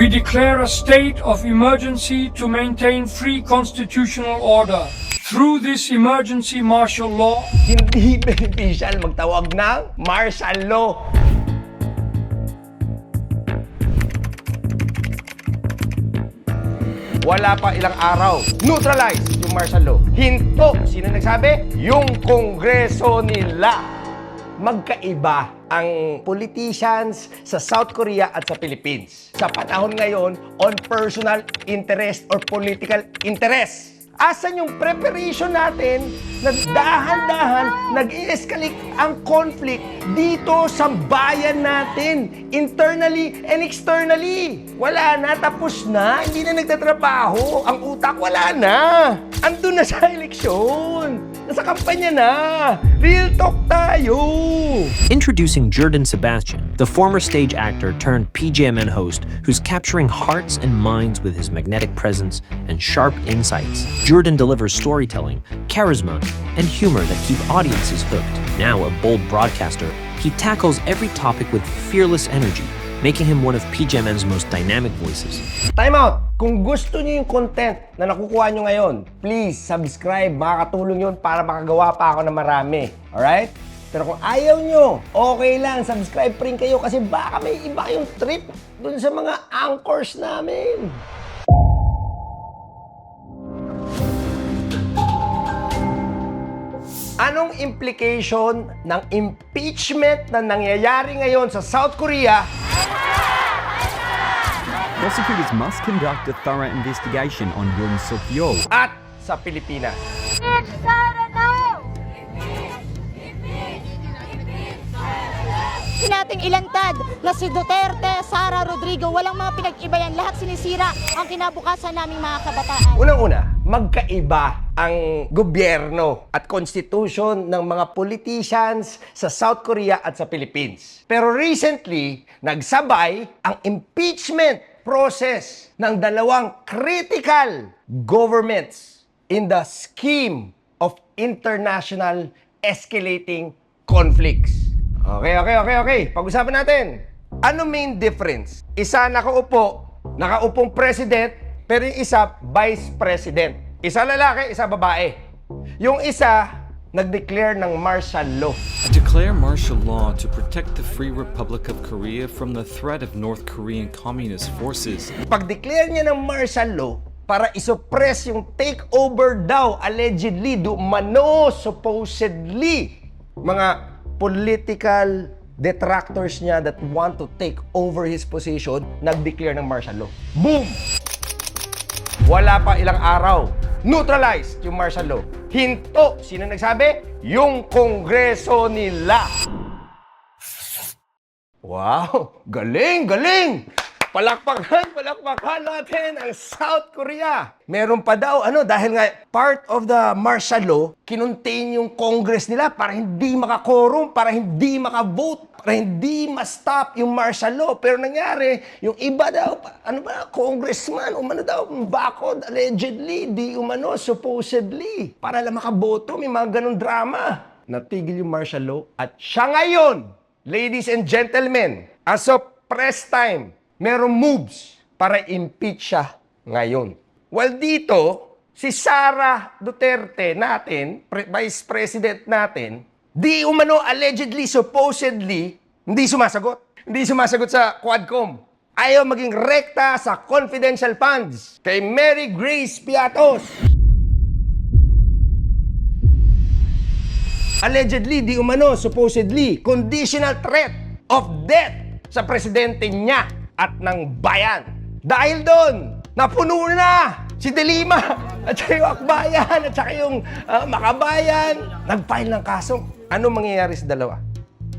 We declare a state of emergency to maintain free constitutional order. Through this emergency martial law, Hindi beneficial magtawag ng martial law. Wala pa ilang araw, neutralize yung martial law. Hinto, sino nagsabi? Yung kongreso nila. Magkaiba ang politicians sa South Korea at sa Philippines. Sa panahon ngayon, on personal interest or political interest. Asan yung preparation natin na dahan-dahan nag-i-escalate ang conflict dito sa bayan natin, internally and externally? Wala na, tapos na, hindi na nagtatrabaho, ang utak wala na. Andun na sa eleksyon, nasa kampanya na, real talk tayo. Introducing Jordan Sebastian, the former stage actor turned PGMN host who's capturing hearts and minds with his magnetic presence and sharp insights. Jordan delivers storytelling, charisma, and humor that keep audiences hooked. Now a bold broadcaster, he tackles every topic with fearless energy, making him one of PGMN's most dynamic voices. Time out! Kung gusto niyo yung content na nakukuha niyo ngayon, please subscribe. Makakatulong yun para makagawa pa ako ng marami. Alright? Pero kung ayaw nyo, okay lang, subscribe pa rin kayo kasi baka may iba kayong trip dun sa mga anchors namin. Anong implication ng impeachment na nangyayari ngayon sa South Korea? Prosecutors must conduct a thorough investigation on Yoon Suk Yeol. At sa Pilipinas. Nating ilantad na si Duterte, Sara, Rodrigo, walang mga pinag-iba yan. Lahat sinisira ang kinabukasan naming mga kabataan. Unang-una, magkaiba ang gobyerno at constitution ng mga politicians sa South Korea at sa Philippines. Pero recently, nagsabay ang impeachment process ng dalawang critical governments in the scheme of international escalating conflicts. Okay. Pag-usapan natin. Ano main difference? Isa nakaupong president, pero yung isa vice president. Isa lalaki, isa babae. Yung isa, nag-declare ng martial law. Declare martial law to protect the Free Republic of Korea from the threat of North Korean Communist forces. Pag-declare niya ng martial law, para isuppress yung takeover daw, allegedly, supposedly, mga political detractors niya that want to take over his position, nag-declare ng martial law. Boom! Wala pa ilang araw, neutralized yung martial law. Hinto, sino nagsabi? Yung kongreso nila. Wow! Galing! Palakpakan natin ang South Korea. Meron pa daw, dahil nga part of the martial law, kinontain yung Congress nila para hindi makakorum, para hindi makavote, para hindi ma-stop yung martial law. Pero nangyari, yung iba daw, congressman, bakod, allegedly, supposedly, para lang makaboto, may mga ganong drama. Natigil yung martial law at siya ngayon, ladies and gentlemen, as of press time, merong moves para impeach siya ngayon. Well, dito, si Sara Duterte natin, Vice President natin, allegedly, supposedly, hindi sumasagot. Hindi sumasagot sa Quadcom. Ayaw maging rekta sa confidential funds kay Mary Grace Piatos. Allegedly, supposedly, conditional threat of death sa presidente niya at ng bayan. Dahil doon, napuno na si De Lima at saka yung Akbayan at saka yung Makabayan. Nag-file ng kaso. Ano mangyayari sa dalawa?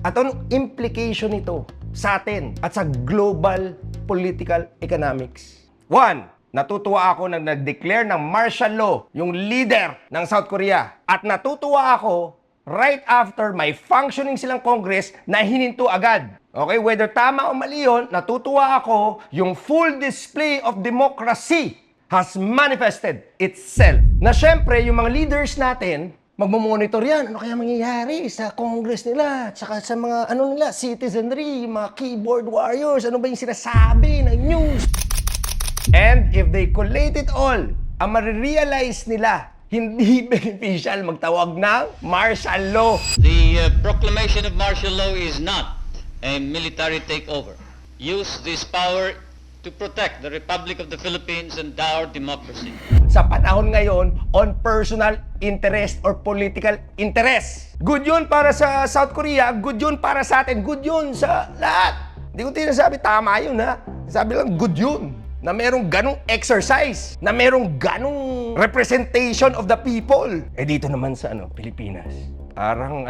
At anong implication nito sa atin at sa global political economics? One, natutuwa ako na nag-declare ng martial law yung leader ng South Korea. At natutuwa ako right after may functioning silang Congress na hininto agad. Okay, whether tama o mali yun, natutuwa ako yung full display of democracy has manifested itself. Na syempre, yung mga leaders natin, magmamonitor yan. Ano kaya mangyayari sa Congress nila, tsaka sa mga citizenry, mga keyboard warriors, ano ba yung sinasabi ng news? if they collate it all, ang marirealize nila, hindi beneficial magtawag ng martial law. The proclamation of martial law is not a military takeover. Use this power to protect the Republic of the Philippines and our democracy. Sa panahon ngayon, on personal interest or political interest. Good yun para sa South Korea, good yun para sa atin, good yun sa lahat. Hindi ko tinasabi tama yun ha. Sabi lang good yun. Na merong ganong exercise, na merong ganong representation of the people. Eh dito naman sa Pilipinas, parang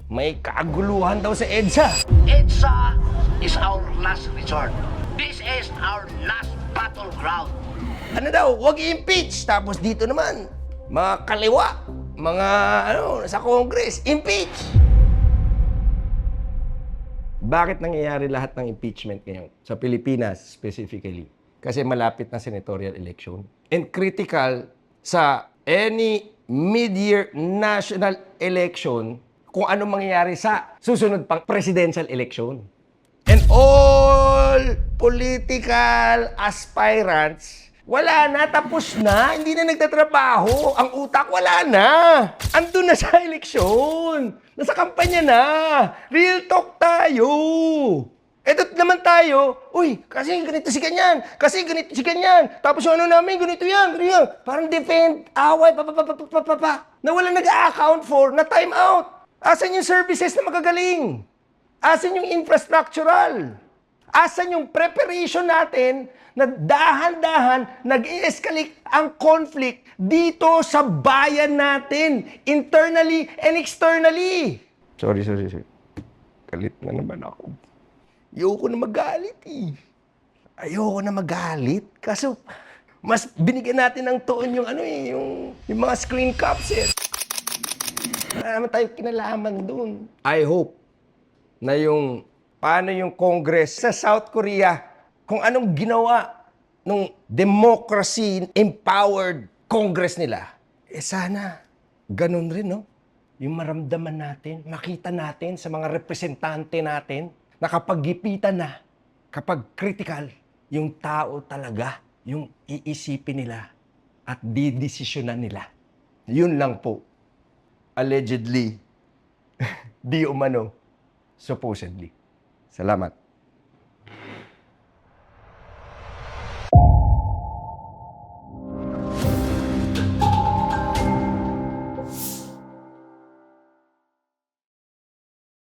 may kaguluhan daw sa EDSA. EDSA is our last resort. This is our last battleground. Ano daw, wag i-impeach. Tapos dito naman, mga kaliwa, mga sa Congress, impeach. Bakit nangyayari lahat ng impeachment ngayon? Sa Pilipinas specifically. Kasi malapit na senatorial election. And critical sa any mid-year national election kung ano mangyayari sa susunod pang presidential election. And all political aspirants, wala na, tapos na, hindi na nagtatrabaho. Ang utak, wala na. Andun na sa eleksyon. Nasa kampanya na. Real talk tayo. Eto naman tayo, uy, kasi ganito si ganyan, kasi ganito si ganyan. Tapos yung namin, ganito yan, ganito yan. Parang defend, away, na wala nag-a-account for, na time out. Asan yung services na magagaling? Asan yung infrastructural? Asan yung preparation natin na dahan-dahan nag-i-escalate ang conflict dito sa bayan natin, internally and externally? Sorry. Galit na naman ako. Ayoko na magalit eh. Ayoko na magalit. Kaso, mas binigyan natin ng toon yung yung mga screen caps eh. Wala naman tayo kinalaman dun. I hope na paano yung Congress sa South Korea, kung anong ginawa ng democracy-empowered Congress nila, sana ganun rin, no? Yung maramdaman natin, makita natin sa mga representante natin, na kapag gipitan na, kapag critical, yung tao talaga, yung iisipin nila at didesisyonan nila. Yun lang po. Allegedly, di umano, supposedly. Salamat.